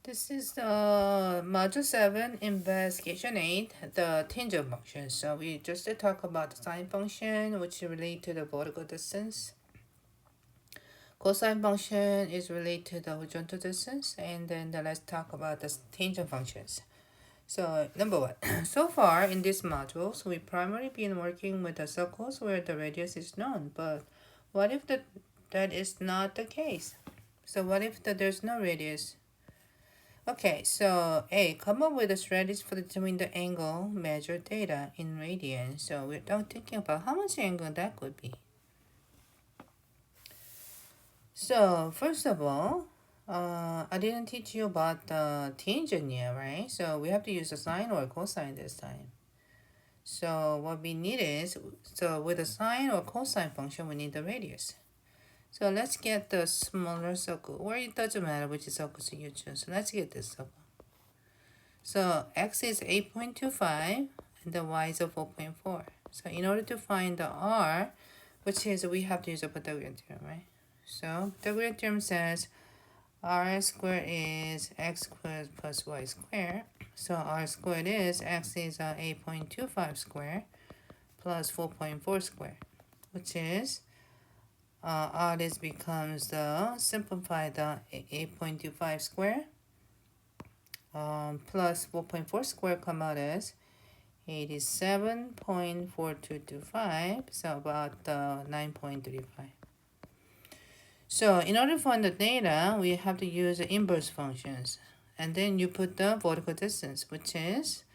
This is the Module 7, Investigation 8, the tangent function. So we just talk about the sine function, which relate to the vertical distance. Cosine function is related to the horizontal distance. And then let's talk about the tangent functions. So number one, so far in these modules, we primarily been working with the circles where the radius is known. But what if that is not the case? So what if there's no radius? Okay, so A, come up with a strategy for determining the angle measured data in radians. So we're now thinking about how much angle that could be. So first of all, I didn't teach you about the tangent yet, right? So we have to use a sine or a cosine this time. So what we need is, so with a sine or cosine function, we need the radius. So let's get the smaller circle, or it doesn't matter which circle you choose. So let's get this circle. So x is 8.25 and the y is a 4.4. So in order to find the r, which is we have to use a Pythagorean theorem, right? So Pythagorean theorem says r squared is x squared plus y squared. So r squared is x is 8.25 squared plus 4.4 squared, which is r this becomes the simplified 8.25 squared plus 4.4 squared come out as 87.4225, so about 9.35. So in order to find the data, we have to use the inverse functions. And then you put the vertical distance, which is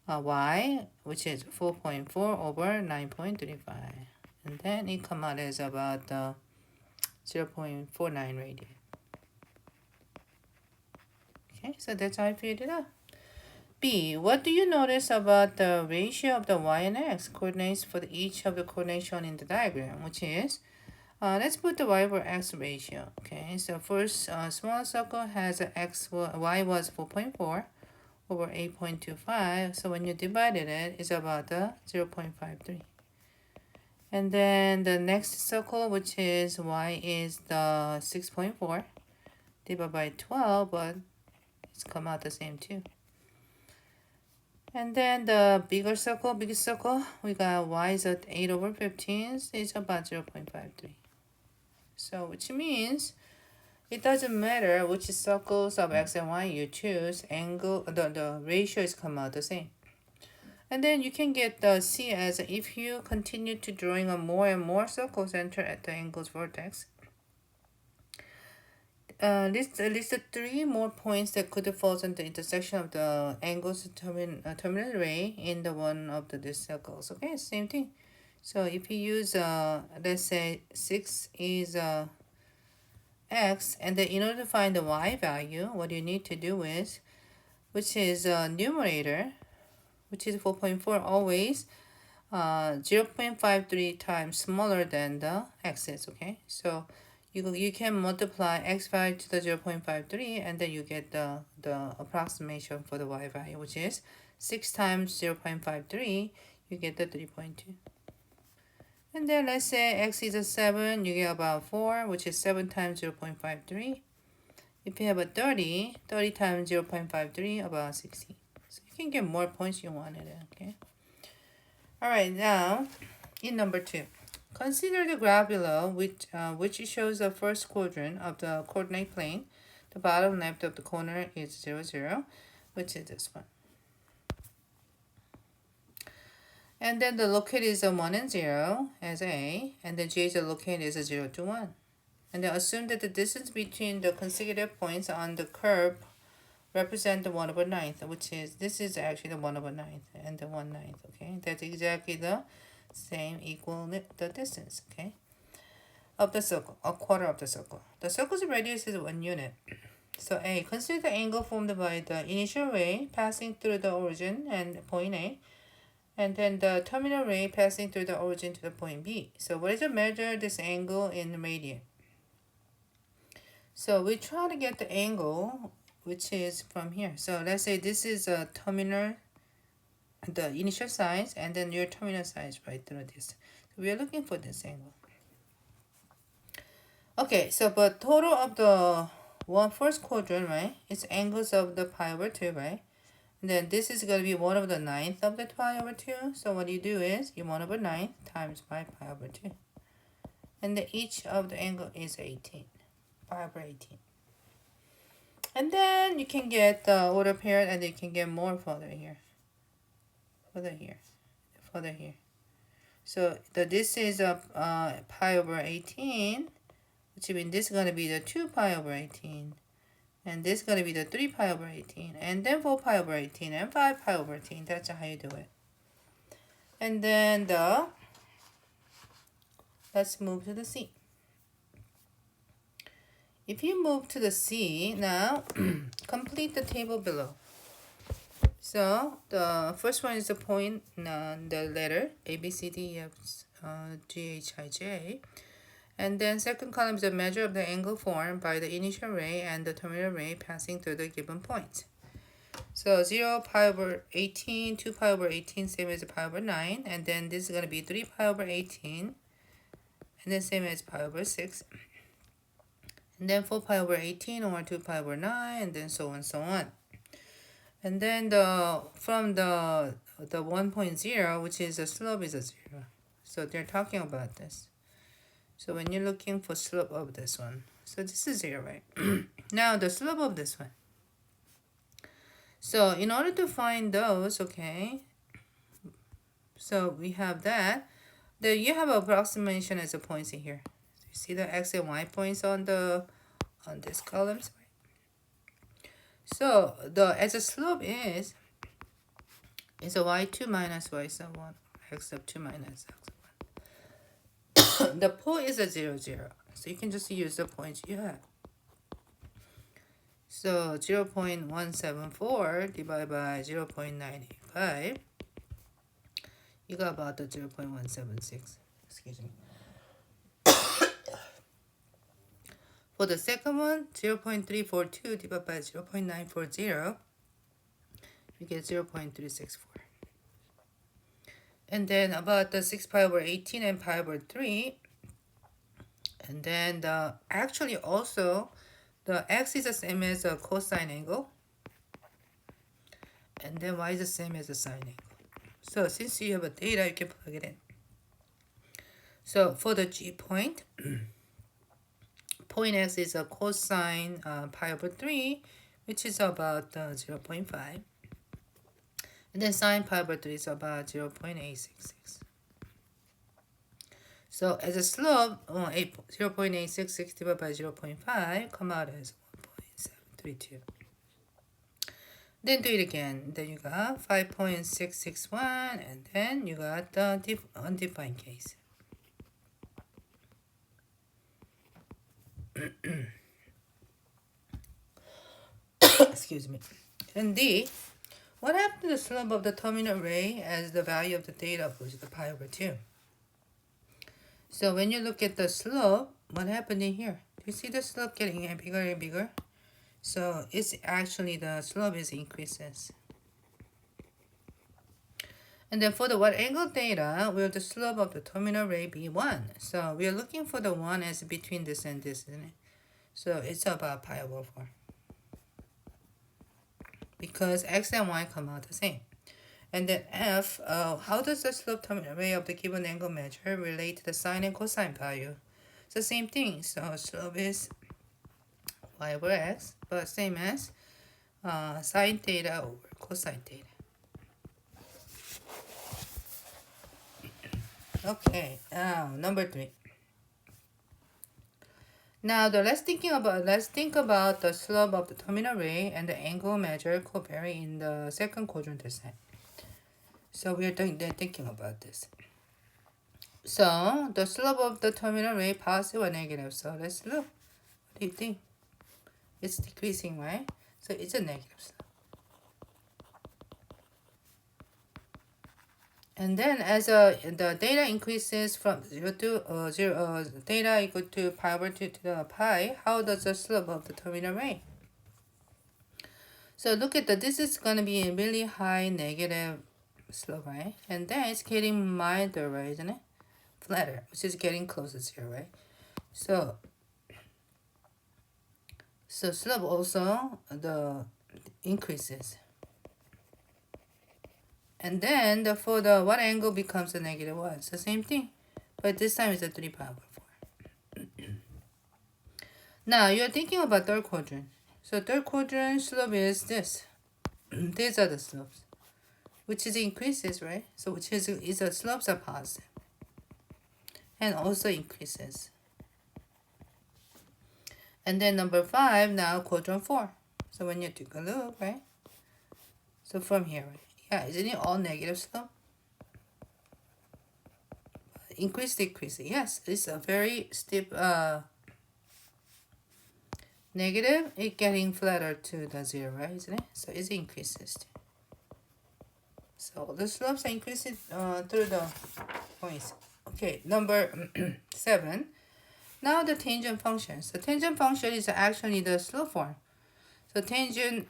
y, which is 4.4 over 9.35. And then it come out as about 0.49 radian. Okay, so that's how I figured it out. B, what do you notice about the ratio of the y and x coordinates for each of the coordinates shown in the diagram, which is, let's put the y over x ratio. Okay, so first, small circle has a y was 4.4 over 8.25. So when you divided it, it's about 0.53. And then the next circle, which is y is the 6.4 divided by 12, but it's come out the same too. And then the biggest circle, we got y is at 8 over 15, so it's about 0.53. So which means it doesn't matter which circles of x and y you choose, the ratio is come out the same. And then you can get the C as if you continue to drawing a more and more circles center at the angle's vertex. List 3 more points that could fall on the intersection of the angles terminal ray in the one of these circles. Okay, same thing. So if you use let's say 6 is x, and then in order to find the y value, what you need to do is, which is numerator, which is 4.4, always 0.53 times smaller than the x's. Okay, so you can multiply x value to the 0.53, and then you get the approximation for the y value, which is 6 times 0.53, you get the 3.2. And then let's say x is a 7, you get about 4, which is 7 times 0.53. If you have a 30 times 0.53, about 60. So you can get more points you wanted, okay? Alright, now in number 2. Consider the graph below, which shows the first quadrant of the coordinate plane. The bottom left of the corner is 0, 0, which is this one. And then the locate is a 1 and 0 as A, and then J is the locate is a 0 to 1. And then assume that the distance between the consecutive points on the curve represent the 1 over 9th, which is, this is actually the 1 over 9th and the 1/9, okay? That's exactly the same equal the distance, okay, of the circle, a quarter of the circle. The circle's radius is 1 unit. So A, consider the angle formed by the initial ray passing through the origin and point A, and then the terminal ray passing through the origin to the point B. So what is the measure this angle in radian? So we try to get the angle which is from here. So let's say this is a terminal, the initial size, and then your terminal size right through this. So we are looking for this angle. Okay, so but total of the first quadrant, right? It's angles of the pi over 2, right? And then this is going to be 1 over the ninth of the pi over 2. So what you do is you 1 over 9 times pi over 2. And then each of the angle is 18. Pi over 18. And then you can get the order pair, and you can get more further here. Further here. Further here. So this is a pi over 18, which means this is going to be the 2 pi over 18. And this is going to be the 3 pi over 18. And then 4 pi over 18 and 5 pi over 18. That's how you do it. And then let's move to the C. If you move to the C, now complete the table below. So the first one is the point, the letter A, B, C, D, E, F, G, H, I, J. And then second column is the measure of the angle formed by the initial ray and the terminal ray passing through the given point. So 0 pi over 18, 2 pi over 18, same as pi over 9. And then this is going to be 3 pi over 18. And then same as pi over 6. And then 4 pi over 18 or 2 pi over 9. And then so on, so on. And then from the 1.0, which is the slope, is a 0. So they're talking about this. So when you're looking for slope of this one, so this is 0, right? Now the slope of this one. So in order to find those, okay, so we have that. Then you have approximation as a points in here. You see the x and y points on this columns. So as a slope is a y2 minus y sub 1, x sub 2 minus x sub 1. The point is a 0, 0. So you can just use the points you have. So 0.174 divided by 0.985, you got about the 0.176. Excuse me. For the second one, 0.342 divided by 0.940, you get 0.364. And then about the 6 pi over 18 and pi over 3, and then actually also the x is the same as a cosine angle, and then y is the same as a sine angle. So since you have a data, you can plug it in. So for the G point, point x is a cosine pi over 3, which is about 0.5. And then sine pi over 3 is about 0.866. So as a slope, 0.866 divided by 0.5 come out as 1.732. Then do it again. Then you got 5.661, and then you got the undefined case. Excuse me. And D, what happened to the slope of the terminal ray as the value of the theta equals the pi over 2? So when you look at the slope, what happened in here? Do you see the slope getting bigger and bigger? So it's actually the slope is increases. And then for the what angle theta, will the slope of the terminal ray be 1? So we are looking for the 1 as between this and this, isn't it? So it's about pi over 4. Because x and y come out the same. And then F, how does the slope terminal ray of the given angle measure relate to the sine and cosine value? It's the same thing. So slope is y over x, but same as sine theta over cosine theta. Okay, now number 3. Now let's think about the slope of the terminal ray and the angle measure covariate in the second quadrant this time. So we are thinking about this. So the slope of the terminal ray positive or negative. So let's look. What do you think? It's decreasing, right? So it's a negative slope. And then as the data increases from 0 to data equal to pi over 2 to the pi, how does the slope of the terminal ray? So look at this is going to be a really high negative slope, right? And then it's getting milder, right, isn't it? Flatter, which is getting close to 0, right? So So slope also the increases. And then for the what angle becomes a negative 1? It's the same thing. But this time it's a 3 pi over 4. Now you're thinking about third quadrant. So third quadrant slope is this. These are the slopes. Which is increases, right? So which is the slopes are positive. And also increases. And then number 5, now quadrant 4. So when you take a look, right? So from here, right? Yeah, isn't it all negative slope? Increase, decrease. Yes, it's a very steep negative. It's getting flatter to the 0, right? Isn't it? So it increases. So the slopes are increasing through the points. Okay, number 7. Now the tangent function. So tangent function is actually the slope form. So tangent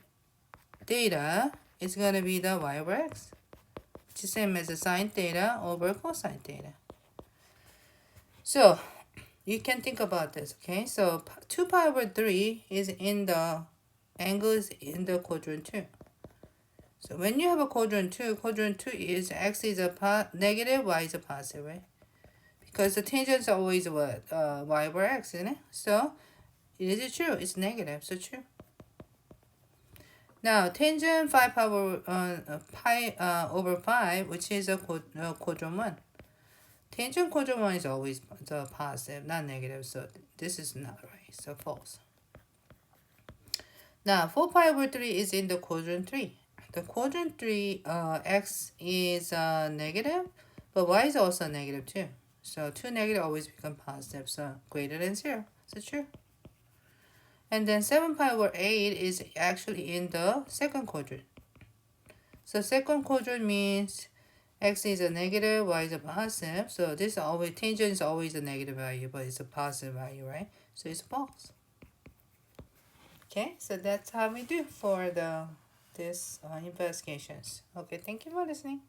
theta is going to be the y over x, which is same as the sine theta over cosine theta. So you can think about this, okay? So 2 pi over 3 is in the angles in the quadrant 2. So when you have a quadrant 2 is x is a negative, y is a positive, right? Because the tangents are always what? Y over x, isn't it? So is it true? It's negative, so true. Now tangent pi over 5, which is a quadrant 1. Tangent quadrant 1 is always the positive, not negative, so this is not right, so false. Now 4 pi over 3 is in the quadrant 3. The quadrant 3, x is negative, but y is also negative too. So 2 negative always become positive, so greater than 0. So true. And then 7 pi over 8 is actually in the second quadrant. So second quadrant means x is a negative, y is a positive. So this always tangent is always a negative value, but it's a positive value, right? So it's false. Okay, so that's how we do for this investigations. Okay, thank you for listening.